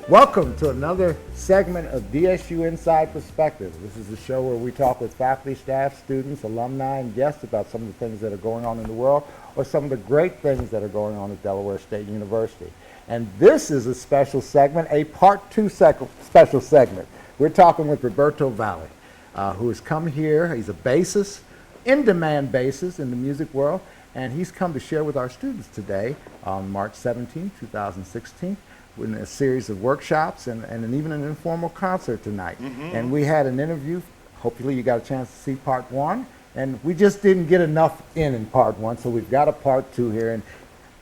Welcome to another segment of DSU Inside Perspective. This is the show where we talk with faculty, staff, students, alumni, and guests about some of the things that are going on in the world or some of the great things that are going on at Delaware State University. And this is a special segment, a part two special segment. We're talking with Roberto Vally, who has come here. He's a bassist, in-demand bassist in the music world, and he's come to share with our students today on March 17, 2016. In a series of workshops and even an informal concert tonight. And we had an interview. Hopefully you got a chance to see part one. And we just didn't get enough in part one, so we've got a part two here. And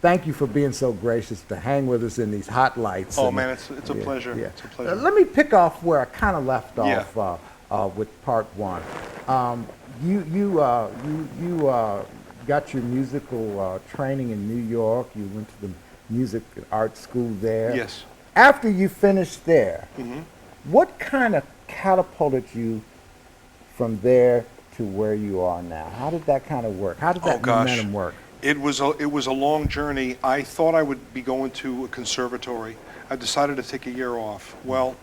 thank you for being so gracious to hang with us in these hot lights. Oh, man, it's a pleasure. Yeah. It's a pleasure. Let me pick off where I kind of left off with part one. You got your musical training in New York. You went to the music and art school there. Yes. After you finished there, what kind of catapulted you from there to where you are now? How did that kind of work? How did that momentum work? It was a long journey. I thought I would be going to a conservatory. I decided to take a year off. Well,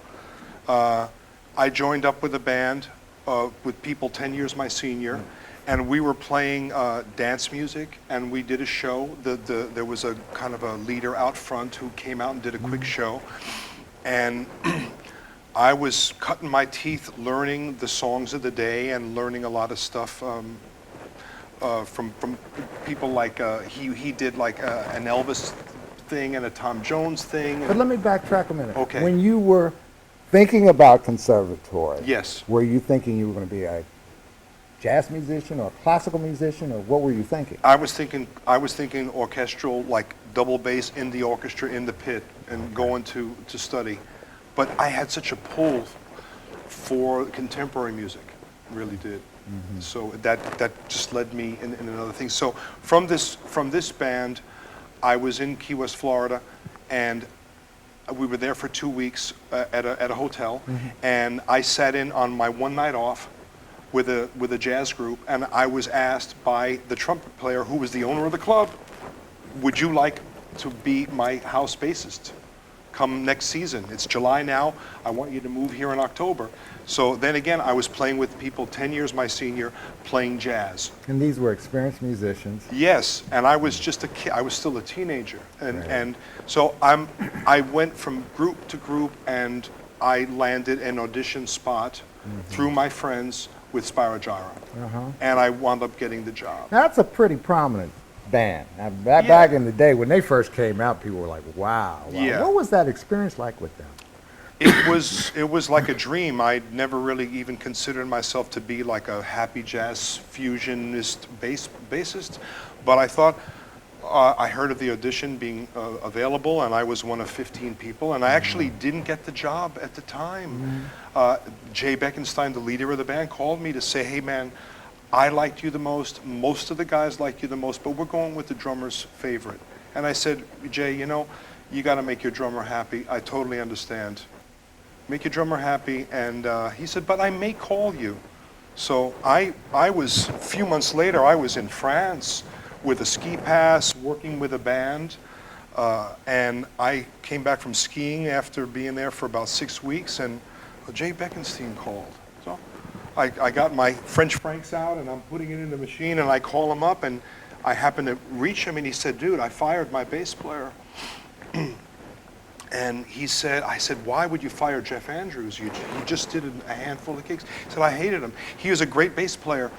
I joined up with a band with people 10 years my senior. And we were playing dance music, and we did a show. There was a kind of a leader out front who came out and did a quick show. And I was cutting my teeth learning the songs of the day and learning a lot of stuff from people like, he did like an Elvis thing and a Tom Jones thing. But let me backtrack a minute. Okay. When you were thinking about conservatory, yes, were you thinking you were going to be a jazz musician or a classical musician, or what were you thinking? I was thinking orchestral, like double bass in the orchestra in the pit and going to study. But I had such a pull for contemporary music, really did. So that just led me in another thing. So from this band, I was in Key West, Florida, and we were there for 2 weeks at a hotel, and I sat in on my one night off with a jazz group, and I was asked by the trumpet player, who was the owner of the club, would you like to be my house bassist come next season? It's July now. I want you to move here in October. So then again, I was playing with people 10 years my senior, playing jazz. And these were experienced musicians. Yes, and I was just a kid. I was still a teenager, and so I went from group to group, and I landed an audition spot through my friends with Spyro and I wound up getting the job. That's a pretty prominent band. Now, back in the day when they first came out, people were like, wow. Yeah. What was that experience like with them? It was like a dream. I'd never really even considered myself to be like a happy jazz fusionist bassist, but I thought, I heard of the audition being available, and I was one of 15 people, and I actually didn't get the job at the time. Jay Beckenstein, the leader of the band, called me to say, hey man, I liked you the most of the guys liked you the most, but we're going with the drummer's favorite. And I said, Jay, you know, you got to make your drummer happy. I totally understand. Make your drummer happy. And he said, but I may call you. So I was, a few months later, I was in France with a ski pass, working with a band, and I came back from skiing after being there for about 6 weeks, and Jay Beckenstein called. So I got my French francs out, and I'm putting it in the machine, and I call him up, and I happen to reach him, and he said, dude, I fired my bass player. And I said, why would you fire Jeff Andrews? He just did a handful of gigs. He said, I hated him. He was a great bass player.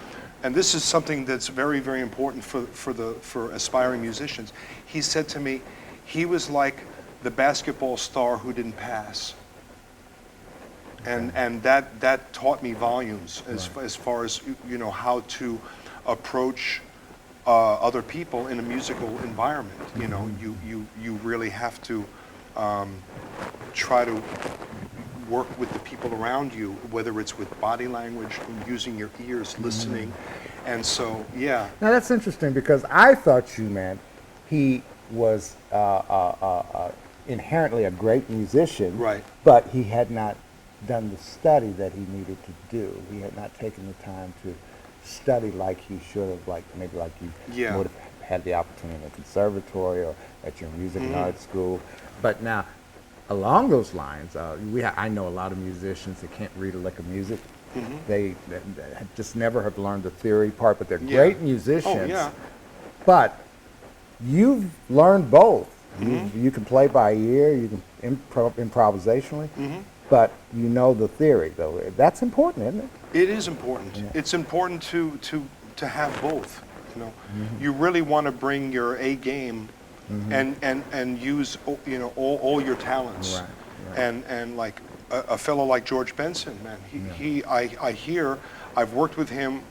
And this is something that's very, very important for aspiring musicians. He said to me, he was like the basketball star who didn't pass. And that taught me volumes as far as, you know, how to approach other people in a musical environment. You know, you really have to try to work with the people around you, whether it's with body language, using your ears, listening. And so, yeah. Now that's interesting, because I thought you meant he was inherently a great musician, right, but he had not done the study that he needed to do. He had not taken the time to study like he should have, like maybe like you would have had the opportunity in a conservatory or at your music and art school. But now, along those lines, I know a lot of musicians that can't read a lick of music. They just never have learned the theory part, but they're great musicians. Oh, yeah. But you've learned both. You can play by ear, you can improvisationally, but you know the theory, though. That's important, isn't it? It is important. Yeah. It's important to have both. You know, you really want to bring your A game and use all your talents. Right. And like a fellow like George Benson, man, I hear, I've worked with him,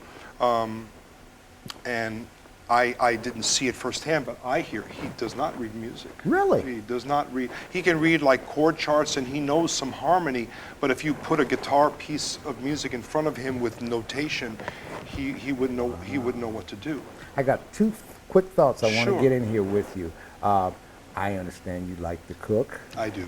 and I didn't see it firsthand, but I hear he does not read music. Really? He does not read. He can read like chord charts and he knows some harmony, but if you put a guitar piece of music in front of him with notation, he would know what to do. I got two quick thoughts I want to Sure. get in here with you. I understand you like to cook, I do.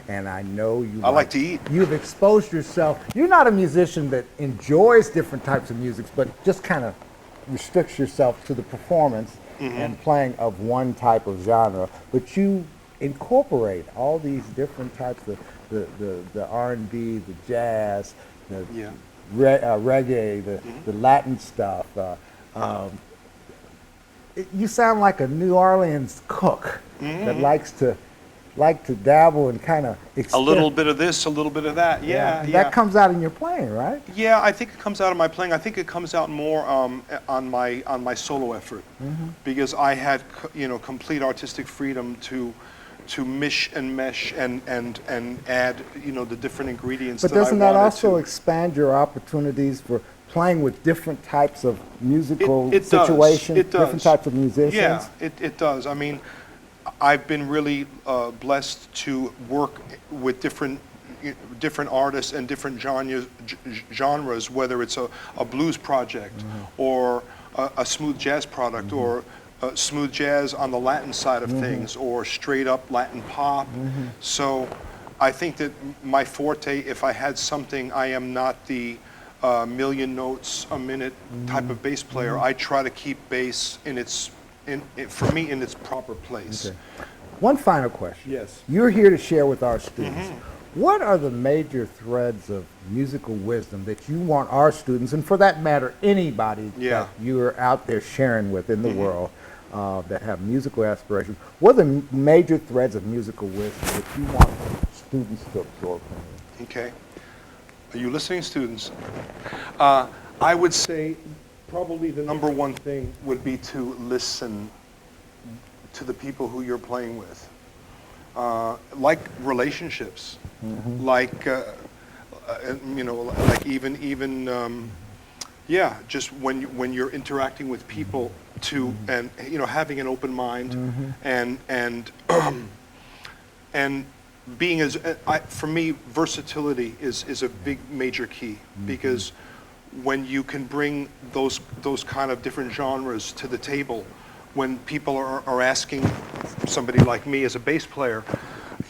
and I know you. I like to eat. You've exposed yourself. You're not a musician that enjoys different types of music, but just kind of restricts yourself to the performance and playing of one type of genre. But you incorporate all these different types of the R&B, the jazz, the Yeah. reggae, the Latin stuff. You sound like a New Orleans cook that likes to dabble and kind of A little bit of this, a little bit of that. Yeah, yeah. That comes out in your playing, right? Yeah, I think it comes out of my playing. I think it comes out more on my solo effort, because I had complete artistic freedom to mish and mesh and add the different ingredients. But doesn't that also expand your opportunities for playing with different types of musical It does. situations, It does. different types of musicians? Yeah, it does. I mean, I've been really blessed to work with different artists and different genres, whether it's a blues project or a smooth jazz product or smooth jazz on the Latin side of things or straight up Latin pop. So I think that my forte, if I had something, I am not the million notes a minute type of bass player. I try to keep bass for me in its proper place. Okay. One final question. Yes. You're here to share with our students. What are the major threads of musical wisdom that you want our students, and for that matter, anybody that you're out there sharing with in the world that have musical aspirations, what are the major threads of musical wisdom that you want students to absorb from you? Okay. Are you listening, students? I would say probably the number one thing would be to listen to the people who you're playing with. Like relationships, like like even just when you're interacting with people, and having an open mind and being for me, versatility is a big major key, because when you can bring those kind of different genres to the table, when people are asking somebody like me as a bass player,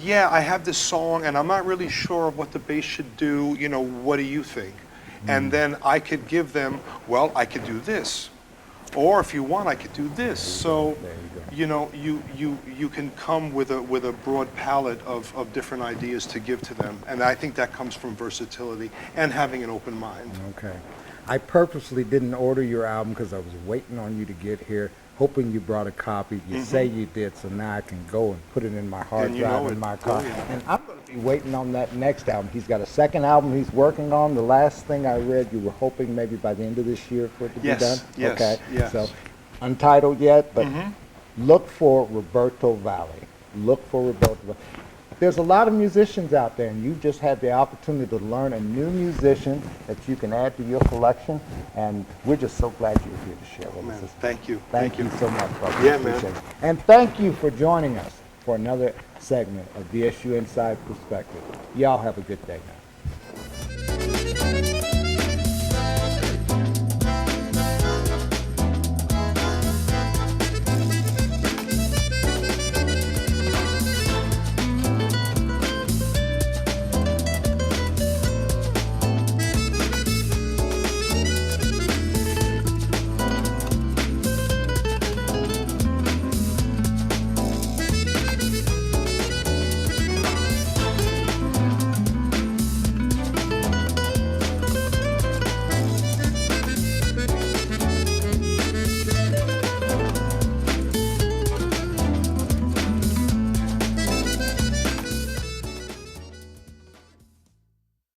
yeah, I have this song and I'm not really sure of what the bass should do, what do you think? And then I could give them, well, I could do this, or if you want, I could do this. So you can come with a broad palette of different ideas to give to them, and I think that comes from versatility and having an open mind. Okay. I purposely didn't order your album because I was waiting on you to get here, hoping you brought a copy. You say you did, so now I can go and put it in my hard drive in my car. And I'm going to be waiting on that next album. He's got a second album he's working on. The last thing I read, you were hoping maybe by the end of this year for it to be done? Yes, okay. yes. So, untitled yet, but look for Roberto Vally. Look for Roberto Vally. There's a lot of musicians out there, and you just had the opportunity to learn a new musician that you can add to your collection, and we're just so glad you're here to share with us. Thank you. Thank you so much, brother. Yeah, Appreciate man. it. And thank you for joining us for another segment of DSU Inside Perspective. Y'all have a good day now.